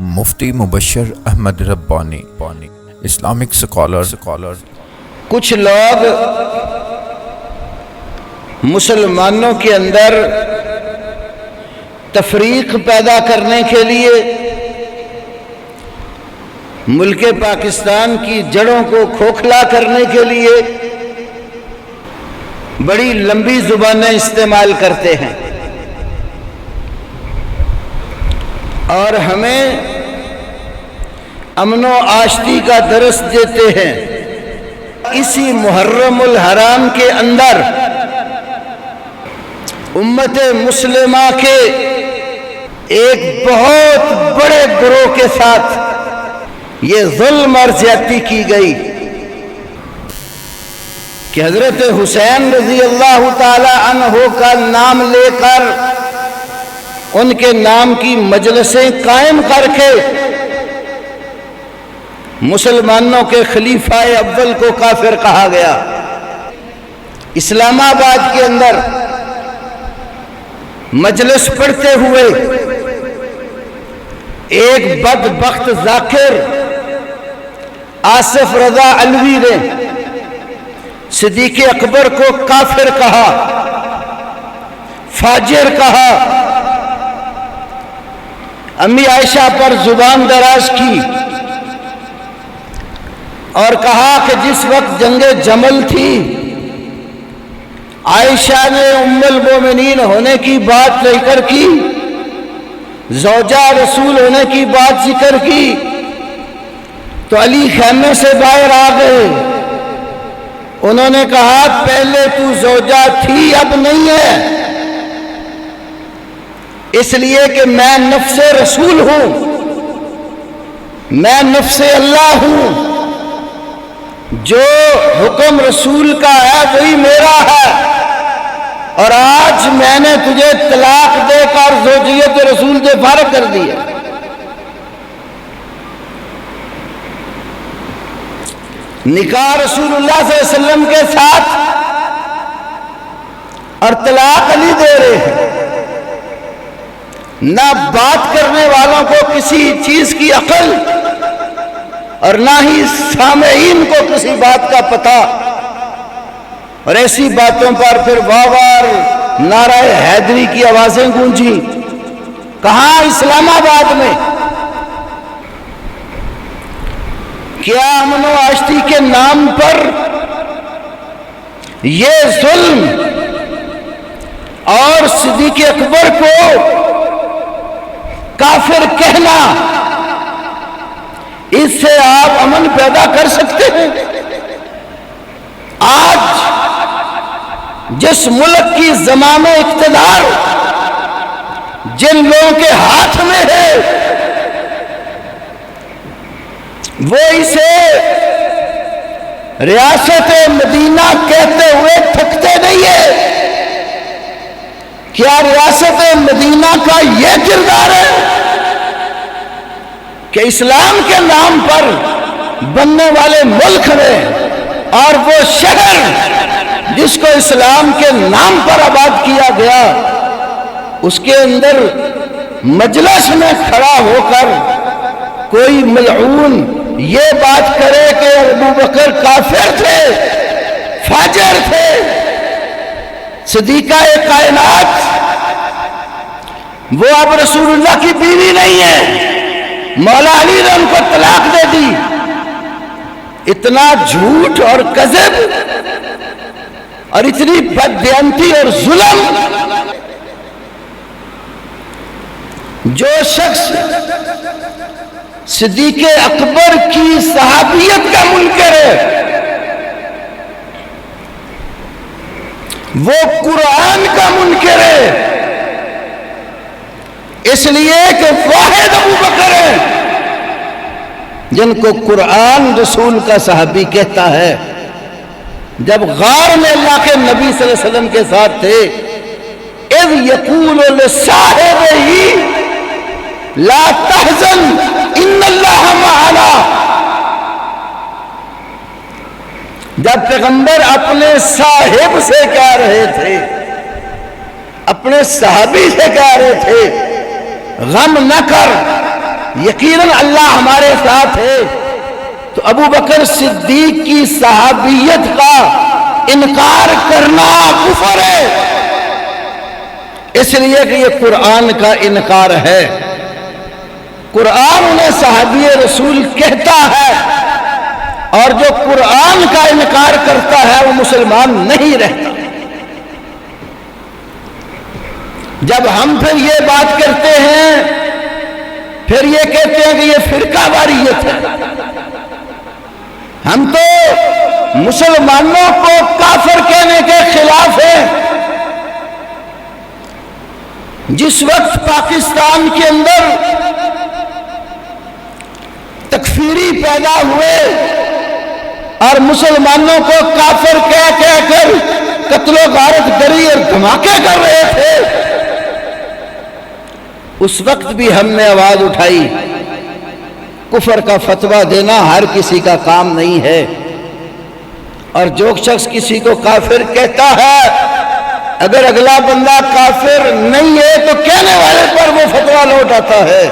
مفتی مبشر احمد ربانی Islamic scholar کچھ لوگ مسلمانوں کے اندر تفریق پیدا کرنے کے لیے ملک پاکستان کی جڑوں کو کھوکھلا کرنے کے لیے بڑی لمبی زبانیں استعمال کرتے ہیں اور ہمیں امن و آشتی کا درس دیتے ہیں۔ اسی محرم الحرام کے اندر امت مسلمہ کے ایک بہت بڑے گروہ کے ساتھ یہ ظلم اور زیادتی کی گئی کہ حضرت حسین رضی اللہ تعالی عنہ کا نام لے کر ان کے نام کی مجلسیں قائم کر کے مسلمانوں کے خلیفہ اول کو کافر کہا گیا۔ اسلام آباد کے اندر مجلس پڑھتے ہوئے ایک بدبخت ذاکر آصف رضا علوی نے صدیق اکبر کو کافر کہا، فاجر کہا، امی عائشہ پر زبان دراز کی اور کہا کہ جس وقت جنگ جمل تھی عائشہ نے ام المومنین ہونے کی بات لے کر کی، زوجہ رسول ہونے کی بات ذکر کی تو علی خیمے سے باہر آ گئے۔ انہوں نے کہا پہلے تو زوجہ تھی اب نہیں ہے، اس لیے کہ میں نفس رسول ہوں، میں نفس اللہ ہوں، جو حکم رسول کا ہے وہی میرا ہے، اور آج میں نے تجھے طلاق دے کر زوجیت رسول سے فارغ کر دیا۔ نکاح رسول اللہ صلی اللہ علیہ وسلم کے ساتھ اور طلاق علی دے رہے ہیں۔ نہ بات کرنے والوں کو کسی چیز کی عقل اور نہ ہی سامعین کو کسی بات کا پتہ، اور ایسی باتوں پر پھر وار نعرہ حیدری کی آوازیں گونجی۔ کہاں؟ اسلام آباد میں۔ کیا امن و آشتی کے نام پر یہ ظلم اور صدیق اکبر کو کافر کہنا، اس سے آپ امن پیدا کر سکتے ہیں؟ آج جس ملک کی زمام اقتدار جن لوگوں کے ہاتھ میں ہے وہ اسے ریاست مدینہ کہتے ہوئے تھکتے نہیں ہے۔ کیا ریاست مدینہ کا یہ کردار ہے کہ اسلام کے نام پر بننے والے ملک میں اور وہ شہر جس کو اسلام کے نام پر آباد کیا گیا اس کے اندر مجلس میں کھڑا ہو کر کوئی ملعون یہ بات کرے کہ ابوبکر کافر تھے، فاجر تھے، صدیقہ کائنات وہ اب رسول اللہ کی بیوی نہیں ہے، مولا علی نے ان کو طلاق دے دی؟ اتنا جھوٹ اور کذب اور اتنی بددیانتی اور ظلم! جو شخص صدیق اکبر کی صحابیت کا منکر ہے وہ قرآن کا منکر ہے، اس لیے کہ واحد ابوبکر ہے جن کو قرآن رسول کا صحابی کہتا ہے۔ جب غار میں اللہ کے نبی صلی اللہ علیہ وسلم کے ساتھ تھے، اذ یقول لصاحبہ لا تحزن ان اللہ معنا، جب پیغمبر اپنے صاحب سے کہہ رہے تھے، اپنے صحابی سے کہہ رہے تھے غم نہ کر، یقیناً اللہ ہمارے ساتھ ہے، تو ابو بکر صدیق کی صحابیت کا انکار کرنا کفر ہے، اس لیے کہ یہ قرآن کا انکار ہے۔ قرآن انہیں صحابی رسول کہتا ہے، اور جو قرآن کا انکار کرتا ہے وہ مسلمان نہیں رہتا۔ جب ہم پھر یہ بات کرتے ہیں، پھر یہ کہتے ہیں کہ یہ فرقہ واریت ہے، ہم تو مسلمانوں کو کافر کہنے کے خلاف ہیں۔ جس وقت پاکستان کے اندر تکفیری پیدا ہوئے اور مسلمانوں کو کافر کہہ کر قتل و غارت گری اور دھماکے کر رہے تھے، اس وقت بھی ہم نے آواز اٹھائی، کفر کا فتویٰ دینا ہر کسی کا کام نہیں ہے، اور جو شخص کسی کو کافر کہتا ہے اگر اگلا بندہ کافر نہیں ہے تو کہنے والے پر وہ فتویٰ لوٹ آتا ہے۔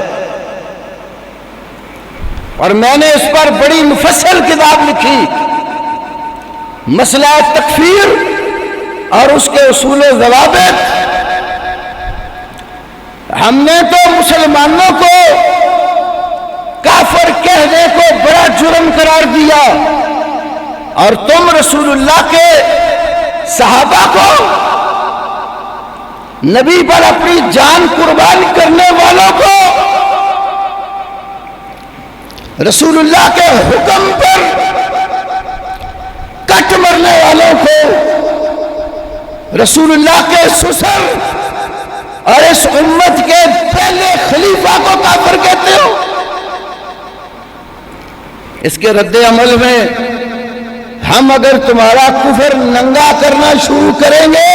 اور میں نے اس پر بڑی مفصل کتاب لکھی، مسئلہ تکفیر اور اس کے اصول و ضوابط۔ ہم نے تو مسلمانوں کو کافر کہنے کو بڑا جرم قرار دیا، اور تم رسول اللہ کے صحابہ کو، نبی پر اپنی جان قربان کرنے والوں کو، رسول اللہ کے حکم پر کٹ مرنے والوں کو، رسول اللہ کے سسر اور اس امت کے پہلے خلیفہ کو کافر کہتے ہو۔ اس کے رد عمل میں ہم اگر تمہارا کفر ننگا کرنا شروع کریں گے،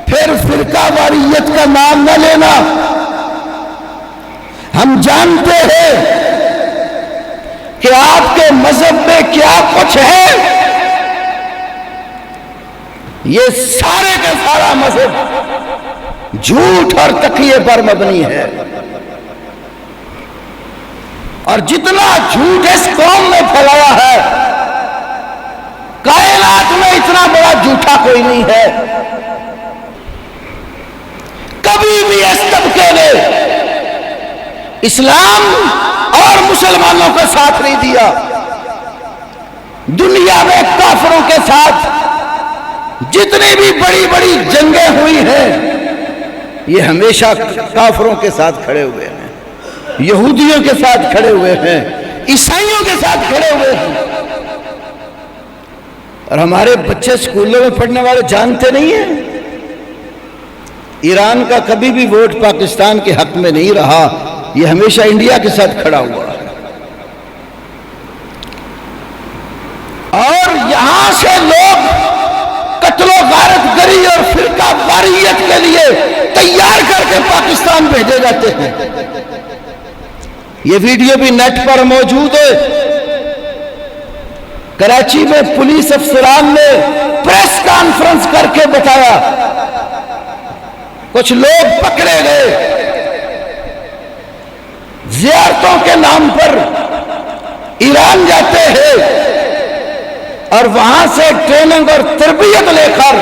پھر فرقہ واریت کا نام نہ لینا۔ ہم جانتے ہیں کہ آپ کے مذہب میں کیا کچھ ہے، یہ سارے کا سارا مذہب جھوٹ اور تقیے پر مبنی ہے، اور جتنا جھوٹ اس قوم میں پھیلایا ہے، کائنات میں اتنا بڑا جھوٹا کوئی نہیں ہے۔ کبھی بھی اس طبقے نے اسلام اور مسلمانوں کا ساتھ نہیں دیا۔ دنیا میں کافروں کے ساتھ جتنی بھی بڑی بڑی جنگیں ہوئی ہیں، یہ ہمیشہ کافروں کے ساتھ کھڑے ہوئے ہیں، یہودیوں کے ساتھ کھڑے ہوئے ہیں، عیسائیوں کے ساتھ کھڑے ہوئے ہیں۔ اور ہمارے بچے سکولوں میں پڑھنے والے جانتے نہیں ہیں، ایران کا کبھی بھی ووٹ پاکستان کے حق میں نہیں رہا، یہ ہمیشہ انڈیا کے ساتھ کھڑا ہوا ہے۔ اور یہاں سے لوگ قتل و غارت گری اور فرقہ واریت کے لیے تیار کر کے پاکستان بھیجے جاتے ہیں۔ یہ ویڈیو بھی نیٹ پر موجود ہے۔ کراچی میں پولیس افسران نے پریس کانفرنس کر کے بتایا، کچھ لوگ پکڑے گئے زیارتوں کے نام پر ایران جاتے ہیں اور وہاں سے ٹریننگ اور تربیت لے کر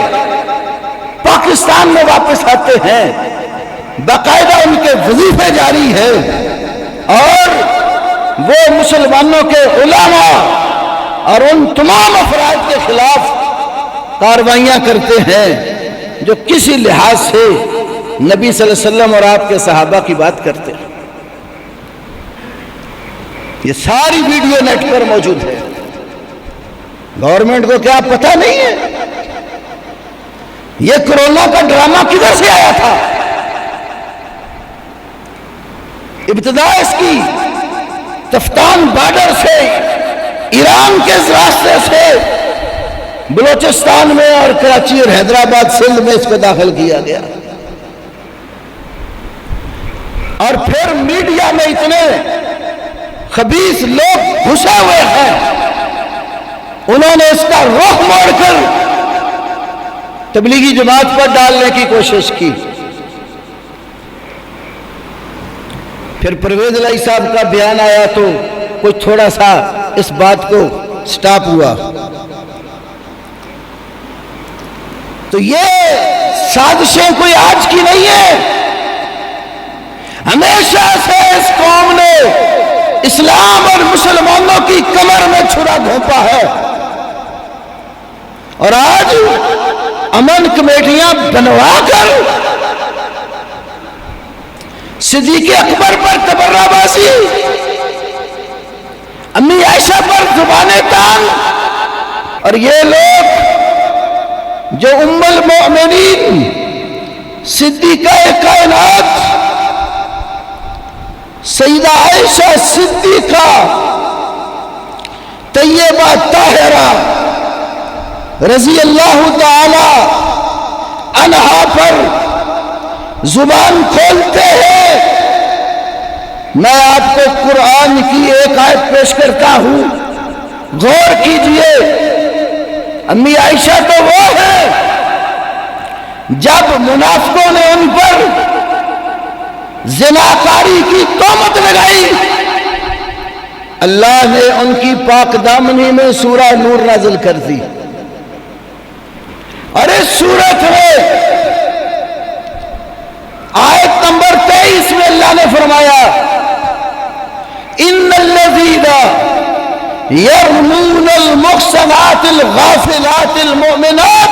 پاکستان میں واپس آتے ہیں، باقاعدہ ان کے وظیفے جاری ہے، اور وہ مسلمانوں کے علماء اور ان تمام افراد کے خلاف کاروائیاں کرتے ہیں جو کسی لحاظ سے نبی صلی اللہ علیہ وسلم اور آپ کے صحابہ کی بات کرتے ہیں۔ یہ ساری ویڈیو نیٹ پر موجود ہے۔ گورنمنٹ کو کیا پتہ نہیں ہے یہ کرونا کا ڈرامہ کدھر سے آیا تھا؟ ابتدا اس کی تفتان بارڈر سے، ایران کے راستے سے بلوچستان میں اور کراچی اور حیدرآباد سندھ میں اس کو داخل کیا گیا، اور پھر میڈیا میں اتنے خبیث لوگ گھسے ہوئے ہیں، انہوں نے اس کا رخ موڑ کر تبلیغی جماعت پر ڈالنے کی کوشش کی۔ پھر پرویز الہی صاحب کا بیان آیا تو کچھ تھوڑا سا اس بات کو سٹاپ ہوا. تو یہ سازشیں کوئی آج کی نہیں ہے. ہمیشہ سے اس قوم نے اسلام اور مسلمانوں کی کمر میں چھرا گھونپا ہے، اور آج امن کمیٹیاں بنوا کر صدیق اکبر پر تبرہ بازی، امی عائشہ پر زبانیں تان، اور یہ لوگ جو ام المؤمنین صدیقہ کائنات سیدہ عائشہ صدیقہ طیبہ طاہرہ رضی اللہ تعالی عنہا پر زبان کھولتے ہیں. میں آپ کو قرآن کی ایک آیت پیش کرتا ہوں، غور کیجئے. امی عائشہ تو وہ ہے جب منافقوں نے ان پر زناکاری کی تہمت لگائی، اللہ نے ان کی پاک دامنی میں سورہ نور نازل کر دی، اور اس سورت میں آیت نمبر 23 میں اللہ نے فرمایا ان الذین یرمون المحصنات الغافلات المؤمنات،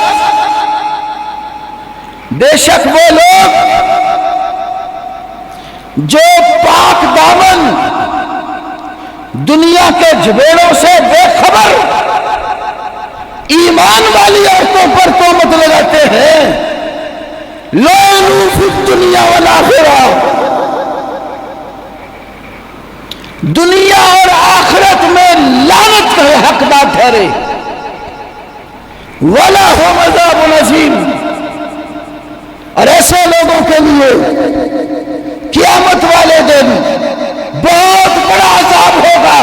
بے شک وہ لوگ جو پاک دامن دنیا کے جھبیڑوں سے بے خبر ایمان والی عورتوں پر تہمت لگاتے ہیں، لعنوا فی الدنیا والآخرہ، دنیا اور آخرت میں لعنت کا حقدار ٹھہرے، وَلَهُمْ عَذَابٌ عَظِيمٌ، اور ایسے لوگوں کے لیے قیامت والے دن بہت بڑا عذاب ہوگا.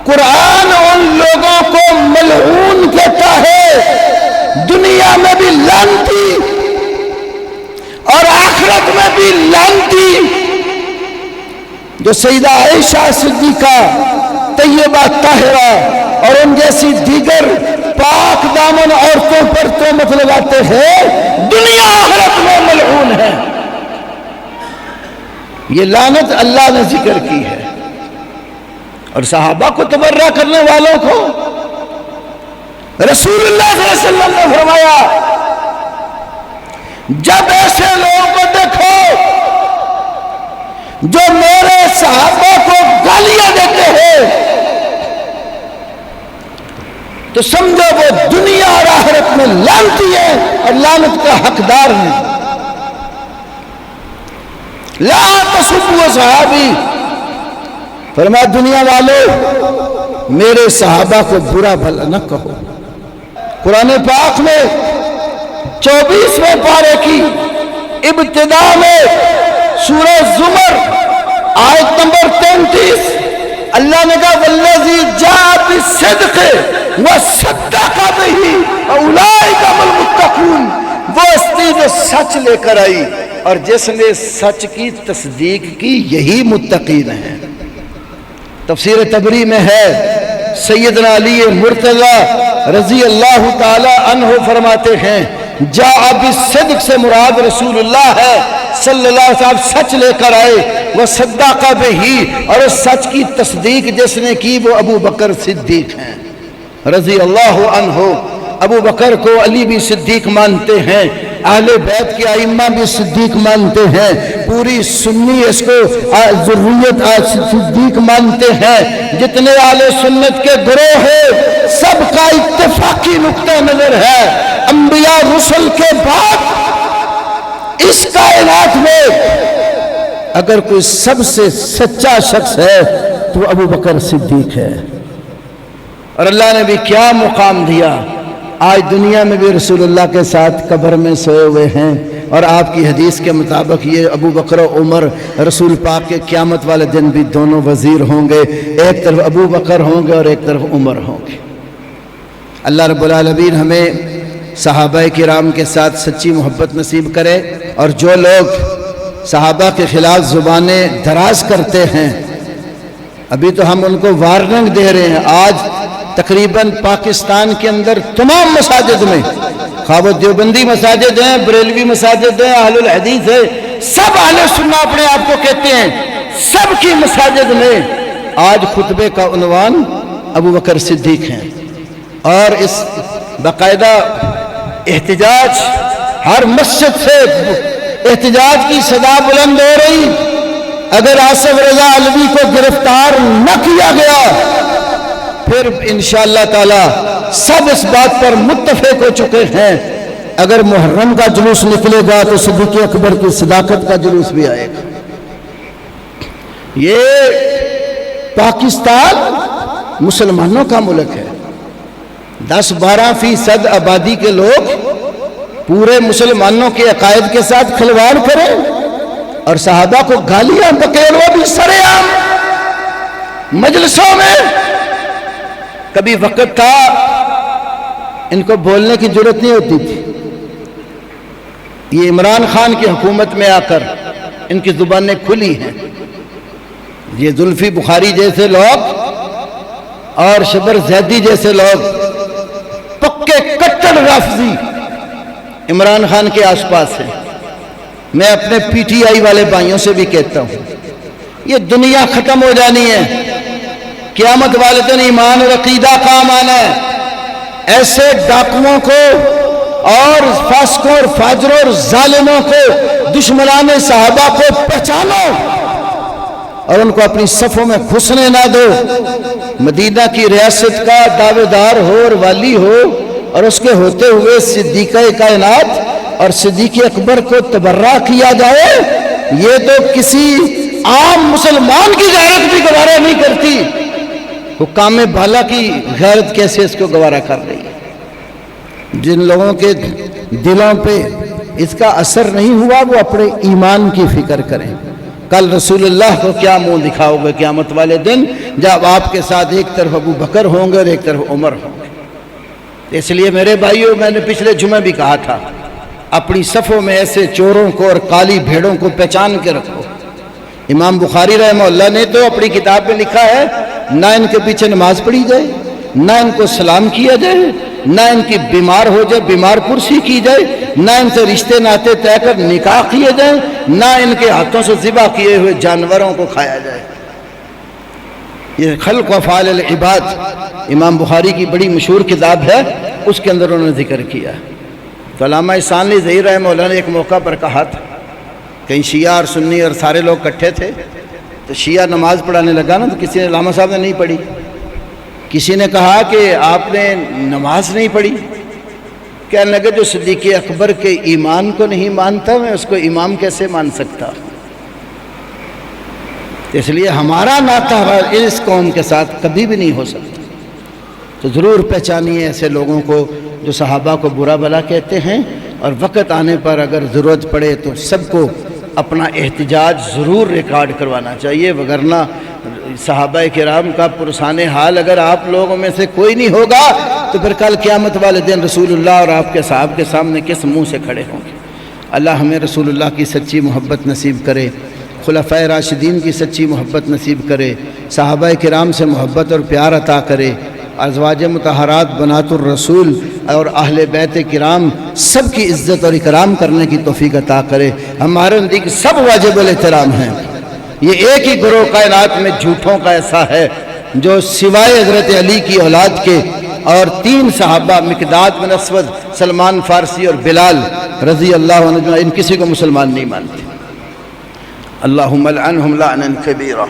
قرآن ان لوگوں کو ملعون کہتا ہے، دنیا میں بھی لعنتی اور آخرت میں بھی لعنتی، جو سیدہ عائشہ صدیقہ طیبہ طاہرہ اور ان جیسی دیگر پاک دامن عورتوں پر تہمت لگاتے ہیں، دنیا آخرت میں ملعون ہے. یہ لعنت اللہ نے ذکر کی ہے، اور صحابہ کو تبرہ کرنے والوں کو رسول اللہ صلی اللہ علیہ وسلم نے فرمایا جب ایسے لوگوں کو دیکھو جو میرے صحابہ کو گالیاں دیتے ہیں تو سمجھو وہ دنیا اور آخرت میں لعنتی ہے اور لعنت کا حقدار ہے. لا تسبوا صحابی، فرمایا دنیا والوں میرے صحابہ کو برا بھلا نہ کہو. قرآن پاک میں 24ویں پارے کی ابتدا میں سورہ زمر آیت نمبر 33 اللہ نے کہا والذی جاء بالصدق وصدق بہ اولئک هم المتقون، وہ ہستی جو سچ لے کر آئی اور جس نے سچ کی تصدیق کی یہی متقین ہیں. تفسیر تبری میں ہے سیدنا علی مرتضی رضی اللہ تعالی عنہ فرماتے ہیں جاء بالصدق سے مراد رسول اللہ ہے صلی اللہ علیہ وسلم، سچ لے کر آئے، وہ صدق بہ، اور اس سچ کی تصدیق جس نے کی وہ ابو بکر صدیق ہیں رضی اللہ عنہ. ابو بکر کو علی بھی صدیق مانتے ہیں، اہل بیت کے ائمہ بھی صدیق مانتے ہیں، پوری سنی اس کو ذریت صدیق مانتے ہیں. جتنے اہل سنت کے گروہ ہیں سب کا اتفاقی نقطہ نظر ہے انبیاء رسل کے بعد اس کائنات میں اگر کوئی سب سے سچا شخص ہے تو ابو بکر صدیق ہے. اور اللہ نے بھی کیا مقام دیا، آج دنیا میں بھی رسول اللہ کے ساتھ قبر میں سوئے ہوئے ہیں، اور آپ کی حدیث کے مطابق یہ ابو بکر و عمر رسول پاک کے قیامت والے دن بھی دونوں وزیر ہوں گے، ایک طرف ابو بکر ہوں گے اور ایک طرف عمر ہوں گے. اللہ رب العالمین ہمیں صحابہ کرام کے ساتھ سچی محبت نصیب کرے، اور جو لوگ صحابہ کے خلاف زبانیں دراز کرتے ہیں، ابھی تو ہم ان کو وارننگ دے رہے ہیں۔ آج تقریباً پاکستان کے اندر تمام مساجد میں، خواہ وہ دیوبندی مساجد ہیں، بریلوی مساجد ہیں، اہل الحدیث ہے، سب اہل سنہ اپنے آپ کو کہتے ہیں، سب کی مساجد میں آج خطبے کا عنوان ابو بکر صدیق ہیں، اور اس باقاعدہ احتجاج، ہر مسجد سے احتجاج کی صدا بلند ہو رہی۔ اگر آصف رضا علوی کو گرفتار نہ کیا گیا پھر انشاءاللہ تعالی سب اس بات پر متفق ہو چکے ہیں، اگر محرم کا جلوس نکلے گا تو صدیق اکبر کی صداقت کا جلوس بھی آئے گا۔ یہ پاکستان مسلمانوں کا ملک ہے، 10-12% آبادی کے لوگ پورے مسلمانوں کے عقائد کے ساتھ کھلواڑ کریں اور صحابہ کو گالیاں بکیں، وہ بھی سرے عام مجلسوں میں۔ کبھی وقت تھا ان کو بولنے کی ضرورت نہیں ہوتی تھی، یہ عمران خان کی حکومت میں آ کر ان کی زبانیں کھلی ہیں۔ یہ زلفی بخاری جیسے لوگ اور شبر زیدی جیسے لوگ پکے کٹڑ رافضی عمران خان کے آس پاس ہیں۔ میں اپنے پی ٹی آئی والے بھائیوں سے بھی کہتا ہوں، یہ دنیا ختم ہو جانی ہے، قیامت والے دن ایمان اور عقیدہ کام آنا ہے۔ ایسے ڈاکوؤں کو اور فاسقوں اور فاجروں اور ظالموں کو، دشمنان صحابہ کو پہچانو اور ان کو اپنی صفوں میں گھسنے نہ دو۔ مدینہ کی ریاست کا دعوے دار ہو اور والی ہو اور اس کے ہوتے ہوئے صدیقہ کائنات اور صدیق اکبر کو تبرہ کیا جائے، یہ تو کسی عام مسلمان کی غیرت بھی گوارا نہیں کرتی، حکام بالا کی غیرت کیسے اس کو گوارا کر رہی ہے۔ جن لوگوں کے دلوں پہ اس کا اثر نہیں ہوا وہ اپنے ایمان کی فکر کریں۔ کل رسول اللہ کو کیا منہ دکھاؤ گے قیامت والے دن، جب آپ کے ساتھ ایک طرف ابو بکر ہوں گے اور ایک طرف عمر ہوں گے۔ اس لیے میرے بھائیوں، میں نے پچھلے جمعہ بھی کہا تھا، اپنی صفوں میں ایسے چوروں کو اور کالی بھیڑوں کو پہچان کے رکھو۔ امام بخاری رحمہ اللہ نے تو اپنی کتاب میں لکھا ہے، نہ ان کے پیچھے نماز پڑھی جائے، نہ ان کو سلام کیا جائے، نہ ان کی بیمار ہو جائے بیمار پرسی کی جائے، نہ ان سے رشتے ناطے طے کر نکاح کیے جائیں، نہ ان کے ہاتھوں سے ذبح کیے ہوئے جانوروں کو کھایا جائے۔ یہ خلق و افعال العباد امام بخاری کی بڑی مشہور کتاب ہے، اس کے اندر انہوں نے ذکر کیا۔ تو علامہ احسان علی ظہیر رحمہ اللہ نے ایک موقع پر کہا تھا، کہیں شیعہ اور سنی اور سارے لوگ اکٹھے تھے، تو شیعہ نماز پڑھانے لگا نا، تو کسی نے، علامہ صاحب نے نہیں پڑھی، کسی نے کہا کہ آپ نے نماز نہیں پڑھی، کہنے لگے جو صدیق اکبر کے ایمان کو نہیں مانتا میں اس کو امام کیسے مان سکتا۔ اس لیے ہمارا ناطہ اس قوم کے ساتھ کبھی بھی نہیں ہو سکتا۔ تو ضرور پہچانیے ایسے لوگوں کو جو صحابہ کو برا بھلا کہتے ہیں، اور وقت آنے پر اگر ضرورت پڑے تو سب کو اپنا احتجاج ضرور ریکارڈ کروانا چاہیے، وگرنہ صحابہ کرام کا پرسان حال اگر آپ لوگوں میں سے کوئی نہیں ہوگا تو پھر کل قیامت والے دن رسول اللہ اور آپ کے صحابہ کے سامنے کس منہ سے کھڑے ہوں گے۔ اللہ ہمیں رسول اللہ کی سچی محبت نصیب کرے، خلفائے راشدین کی سچی محبت نصیب کرے، صحابہ کرام سے محبت اور پیار عطا کرے، ازواج مطہرات بنات الرسول اور اہل بیت کرام سب کی عزت اور اکرام کرنے کی توفیق عطا کرے۔ ہمارے نزدیک سب واجب الاحترام ہیں، یہ ایک ہی گروہ کائنات میں جھوٹوں کا ایسا ہے جو سوائے حضرت علی کی اولاد کے اور 3 صحابہ مقداد بن اسود، سلمان فارسی اور بلال رضی اللہ عنہ، ان کسی کو مسلمان نہیں مانتے۔ اللہم لعنہم لعنا کبیرہ۔